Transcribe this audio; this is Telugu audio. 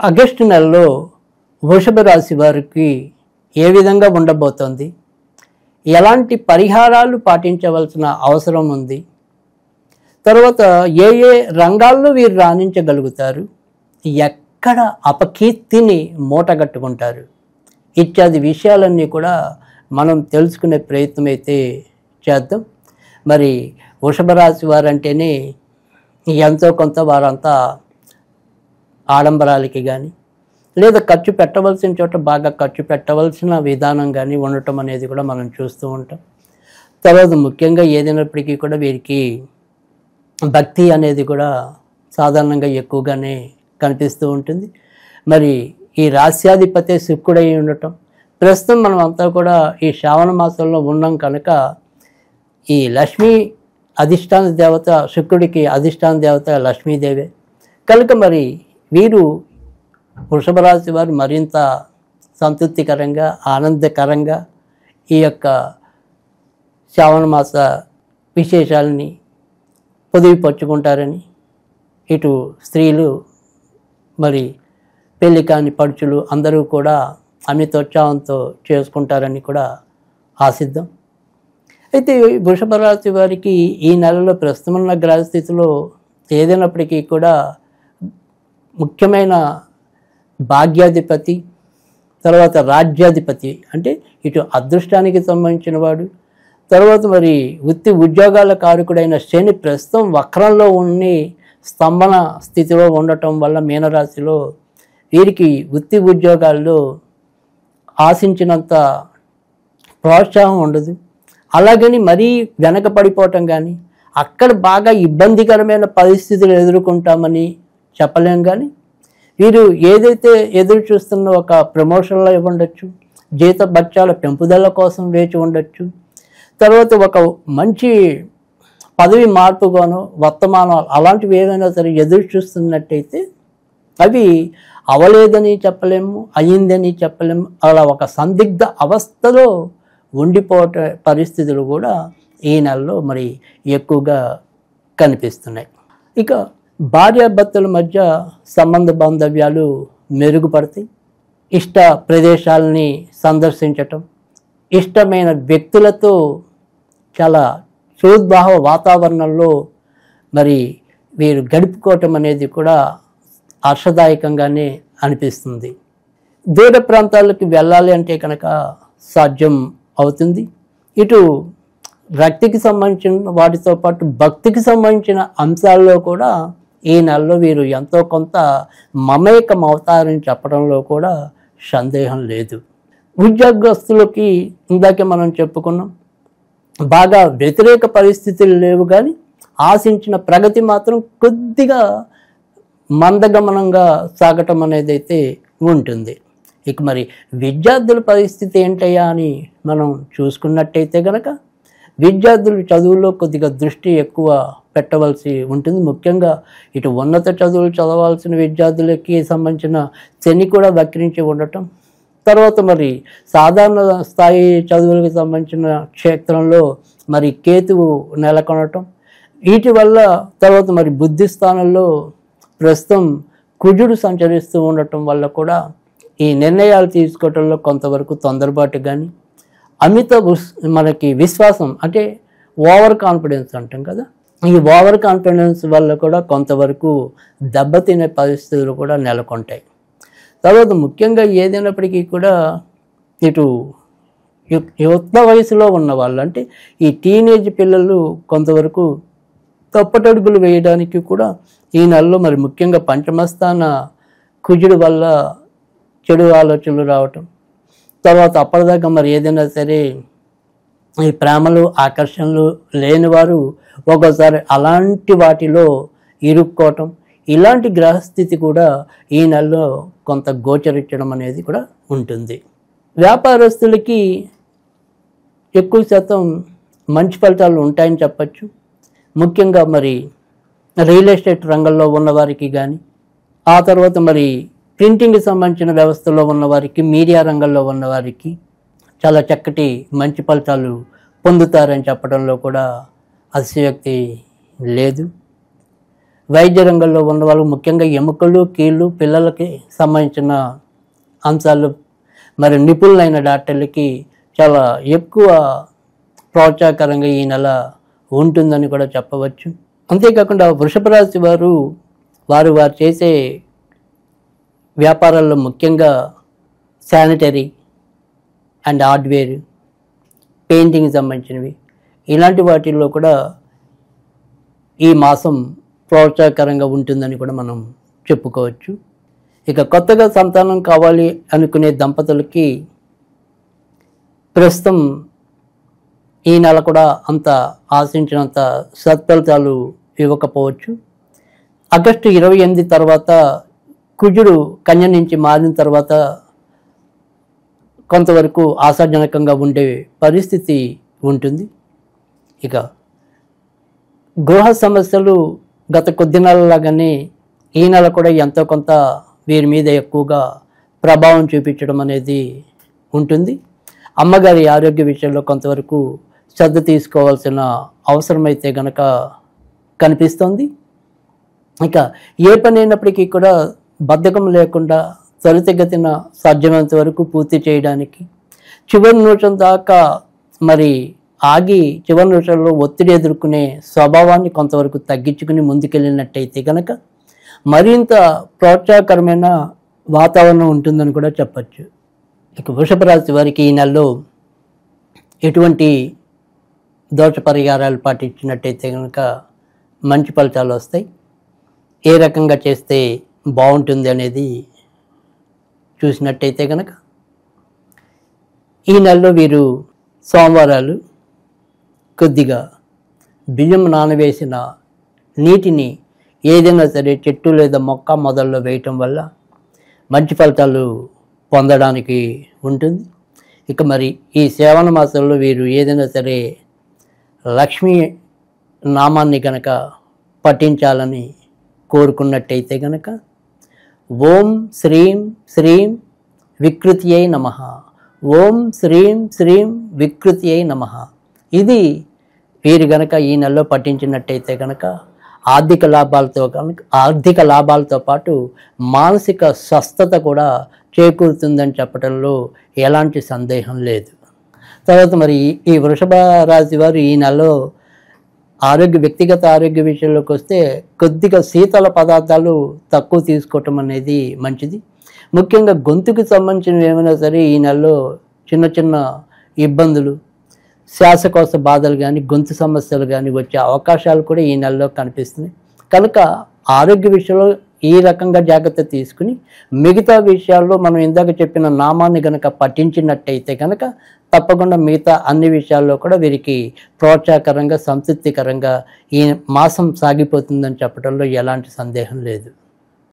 ఆగస్టు నెలలో వృషభ రాశి వారికి ఏ విధంగా ఉండబోతోంది, ఎలాంటి పరిహారాలు పాటించవలసిన అవసరం ఉంది, తర్వాత ఏ ఏ రంగాల్లో వీరు రాణించగలుగుతారు, ఎక్కడ అపకీర్తిని మూటగట్టుకుంటారు ఇత్యాది విషయాలన్నీ కూడా మనం తెలుసుకునే ప్రయత్నం అయితే చేద్దాం. మరి వృషభ రాశి వారంటేనే ఎంతో కొంత వారంతా ఆడంబరాలకి కానీ లేదా ఖర్చు పెట్టవలసిన చోట బాగా ఖర్చు పెట్టవలసిన విధానం కానీ ఉండటం అనేది కూడా మనం చూస్తూ ఉంటాం. తర్వాత ముఖ్యంగా ఏదైనప్పటికీ కూడా వీరికి భక్తి అనేది కూడా సాధారణంగా ఎక్కువగానే కనిపిస్తూ ఉంటుంది. మరి ఈ రాస్యాధిపతి శుక్రుడై ఉండటం, ప్రస్తుతం మనం అంతా కూడా ఈ శ్రావణ మాసంలో ఉన్నాం కనుక ఈ లక్ష్మీ అధిష్టాన దేవత, శుక్రుడికి అధిష్టాన దేవత లక్ష్మీదేవే కనుక మరి వీరు వృషభ రాశి వారు మరింత సంతృప్తికరంగా ఆనందకరంగా ఈ యొక్క శ్రావణ మాస విశేషాలని పొదివిపరుచుకుంటారని, ఇటు స్త్రీలు మరి పెళ్లి కాని పడుచులు అందరూ కూడా అమితోత్సాహంతో చేసుకుంటారని కూడా ఆశిద్దాం. అయితే వృషభ రాశి వారికి ఈ నెలలో ప్రస్తుతం ఉన్న గ్రహస్థితిలో ఏదైనప్పటికీ కూడా ముఖ్యమైన భాగ్యాధిపతి, తర్వాత రాజ్యాధిపతి అంటే ఇటు అదృష్టానికి సంబంధించిన వాడు, తర్వాత మరి వృత్తి ఉద్యోగాల కారకుడైన శని ప్రస్తుతం వక్రంలో ఉండి స్తంభన స్థితిలో ఉండటం వల్ల మీనరాశిలో వీరికి వృత్తి ఉద్యోగాల్లో ఆశించినంత ప్రోత్సాహం ఉండదు. అలాగని మరీ వెనక పడిపోవటం కానీ అక్కడ బాగా ఇబ్బందికరమైన పరిస్థితులు ఎదుర్కొంటామని చెప్పలేం. కానీ వీరు ఏదైతే ఎదురు చూస్తున్న ఒక ప్రమోషన్లో ఉండొచ్చు, జీత భత్యాల పెంపుదల కోసం వేచి ఉండొచ్చు, తర్వాత ఒక మంచి పదవి మార్పుగాను వర్తమానాలు అలాంటివి ఏమైనా సరే ఎదురు చూస్తున్నట్టయితే అవి అవలేదని చెప్పలేము, అయ్యిందని చెప్పలేము. అలా ఒక సందిగ్ధ అవస్థలో ఉండిపోట పరిస్థితులు కూడా ఈ నెలలో మరి ఎక్కువగా కనిపిస్తున్నాయి. ఇక భార్యాభర్తల మధ్య సంబంధ బాంధవ్యాలు మెరుగుపడతాయి. ఇష్ట ప్రదేశాలని సందర్శించటం, ఇష్టమైన వ్యక్తులతో చాలా సోద్భావ వాతావరణంలో మరి వీరు గడుపుకోవటం అనేది కూడా హర్షదాయకంగానే అనిపిస్తుంది. దూర ప్రాంతాలకు వెళ్ళాలి అంటే కనుక సాధ్యం అవుతుంది. ఇటు రక్తికి సంబంధించిన వాటితో పాటు భక్తికి సంబంధించిన అంశాల్లో కూడా ఈ నెలలో వీరు ఎంతో కొంత మమేకం అవుతారని చెప్పడంలో కూడా సందేహం లేదు. ఉద్యోగస్తులకి ఇందాకే మనం చెప్పుకున్నాం, బాగా వ్యతిరేక పరిస్థితులు లేవు, కానీ ఆశించిన ప్రగతి మాత్రం కొద్దిగా మందగమనంగా సాగటం అనేది అయితే ఉంటుంది. ఇక మరి విద్యార్థుల పరిస్థితి ఏంటయ్యా అని మనం చూసుకున్నట్టయితే కనుక విద్యార్థులు చదువుల్లో కొద్దిగా దృష్టి ఎక్కువ పెట్టవలసి ఉంటుంది. ముఖ్యంగా ఇటు ఉన్నత చదువులు చదవాల్సిన విద్యార్థులకి సంబంధించిన శని కూడా వక్రించి ఉండటం, తర్వాత మరి సాధారణ స్థాయి చదువులకు సంబంధించిన క్షేత్రంలో మరి కేతువు నెలకొనటం, వీటి వల్ల తర్వాత మరి బుద్ధి స్థానంలో ప్రస్తుతం కుజుడు సంచరిస్తూ ఉండటం వల్ల కూడా ఈ నిర్ణయాలు తీసుకోవటంలో కొంతవరకు తొందరపాటు కానీ అమిత మనకి విశ్వాసం అంటే ఓవర్ కాన్ఫిడెన్స్ అంటాం కదా, ఈ ఓవర్ కాన్ఫిడెన్స్ వల్ల కూడా కొంతవరకు దెబ్బతినే పరిస్థితులు కూడా నెలకొంటాయి. తర్వాత ముఖ్యంగా ఏదైనప్పటికీ కూడా ఇటు యుక్త వయసులో ఉన్న వాళ్ళు అంటే ఈ టీనేజ్ పిల్లలు కొంతవరకు తప్పటడుగులు వేయడానికి కూడా ఈ నెలలో మరి ముఖ్యంగా పంచమస్థాన కుజుడు వల్ల చెడు ఆలోచనలు రావటం, తర్వాత అప్పటిదాకా మరి ఏదైనా సరే ఈ ప్రేమలు ఆకర్షణలు లేని వారు ఒక్కోసారి అలాంటి వాటిలో ఇరుక్కోవటం, ఇలాంటి గ్రహస్థితి కూడా ఈ నెలలో కొంత గోచరించడం అనేది కూడా ఉంటుంది. వ్యాపారస్తులకి ఎక్కువ శాతం మంచి ఫలితాలు ఉంటాయని చెప్పచ్చు. ముఖ్యంగా మరి రియల్ ఎస్టేట్ రంగంలో ఉన్నవారికి కానీ, ఆ తర్వాత మరి ప్రింటింగ్కి సంబంధించిన వ్యవస్థలో ఉన్నవారికి, మీడియా రంగంలో ఉన్నవారికి చాలా చక్కటి మంచి ఫలితాలు పొందుతారని చెప్పడంలో కూడా అతిశయోక్తి లేదు. వైద్య రంగంలో ఉన్న వాళ్ళు ముఖ్యంగా ఎముకలు కీళ్ళు పిల్లలకి సంబంధించిన అంశాలు మరి నిపుణులైన డాక్టర్లకి చాలా ఎక్కువ ప్రోత్సాహకరంగా ఈ నెల ఉంటుందని కూడా చెప్పవచ్చు. అంతేకాకుండా వృషభ రాశి వారు వారు చేసే వ్యాపారాల్లో ముఖ్యంగా శానిటరీ అండ్ హార్డ్వేర్, పెయింటింగ్కి సంబంధించినవి, ఇలాంటి వాటిల్లో కూడా ఈ మాసం ప్రోత్సాహకరంగా ఉంటుందని కూడా మనం చెప్పుకోవచ్చు. ఇక కొత్తగా సంతానం కావాలి అనుకునే దంపతులకి ప్రస్తుతం ఈ నెల కూడా అంత ఆశించినంత సత్ఫలితాలు ఇవ్వకపోవచ్చు. ఆగస్టు 28 తర్వాత కుజుడు కన్య నుంచి మారిన తర్వాత కొంతవరకు ఆశాజనకంగా ఉండే పరిస్థితి ఉంటుంది. ఇక గృహ సమస్యలు గత కొద్ది నెలలాగానే ఈ నెల కూడా ఎంతో కొంత వీరి మీద ఎక్కువగా ప్రభావం చూపించడం అనేది ఉంటుంది. అమ్మగారి ఆరోగ్య విషయంలో కొంతవరకు శ్రద్ధ తీసుకోవాల్సిన అవసరమైతే గనక కనిపిస్తుంది. ఇక ఏ పని అయినప్పటికీ కూడా బద్ధకం లేకుండా త్వరితగతిన సాధ్యమైనంత వరకు పూర్తి చేయడానికి, చివరి నిమిషం దాకా మరి ఆగి చివరి నిమిషంలో ఒత్తిడి ఎదుర్కొనే స్వభావాన్ని కొంతవరకు తగ్గించుకుని ముందుకెళ్ళినట్టయితే కనుక మరింత ప్రోత్సాహకరమైన వాతావరణం ఉంటుందని కూడా చెప్పచ్చు. ఇక వృషభ రాశి వారికి ఈ నెలలో ఎటువంటి దోష పరిహారాలు పాటించినట్టయితే కనుక మంచి ఫలితాలు వస్తాయి, ఏ రకంగా చేస్తే బాగుంటుంది అనేది చూసినట్టయితే కనుక ఈ నెలలో వీరు సోమవారాలు కొద్దిగా బియ్యం నానవేసిన నీటిని ఏదైనా సరే చెట్టు లేదా మొక్క మొదల్లో వేయటం వల్ల మంచి ఫలితాలు పొందడానికి ఉంటుంది. ఇక మరి ఈ శ్రావణ మాసంలో వీరు ఏదైనా సరే లక్ష్మీ నామాన్ని కనుక పఠించాలని కోరుకున్నట్టయితే కనుక ఓం శ్రీం శ్రీం వికృత్యై నమః, ఓం శ్రీం శ్రీం వికృత్యై నమః, ఇది వీరు గనక ఈ నెలలో పఠించినట్టయితే కనుక ఆర్థిక లాభాలతో పాటు మానసిక స్వస్థత కూడా చేకూరుతుందని చెప్పడంలో ఎలాంటి సందేహం లేదు. తర్వాత మరి ఈ వృషభ రాశి వారు ఈ నెలలో వ్యక్తిగత ఆరోగ్య విషయంలోకి వస్తే కొద్దిగా శీతల పదార్థాలు తక్కువ తీసుకోవటం అనేది మంచిది. ముఖ్యంగా గొంతుకు సంబంధించినవి ఏమైనా సరే ఈ నెలలో చిన్న చిన్న ఇబ్బందులు, శ్వాసకోశ బాధలు కానీ గొంతు సమస్యలు కానీ వచ్చే అవకాశాలు కూడా ఈ నెలలో కనిపిస్తున్నాయి. కనుక ఆరోగ్య విషయంలో ఈ రకంగా జాగ్రత్త తీసుకుని మిగతా విషయాల్లో మనం ఇందాక చెప్పిన నామాన్ని కనుక పఠించినట్టయితే కనుక తప్పకుండా మిగతా అన్ని విషయాల్లో కూడా వీరికి ప్రోత్సాహకరంగా సంతృప్తికరంగా ఈ మాసం సాగిపోతుందని చెప్పడంలో ఎలాంటి సందేహం లేదు.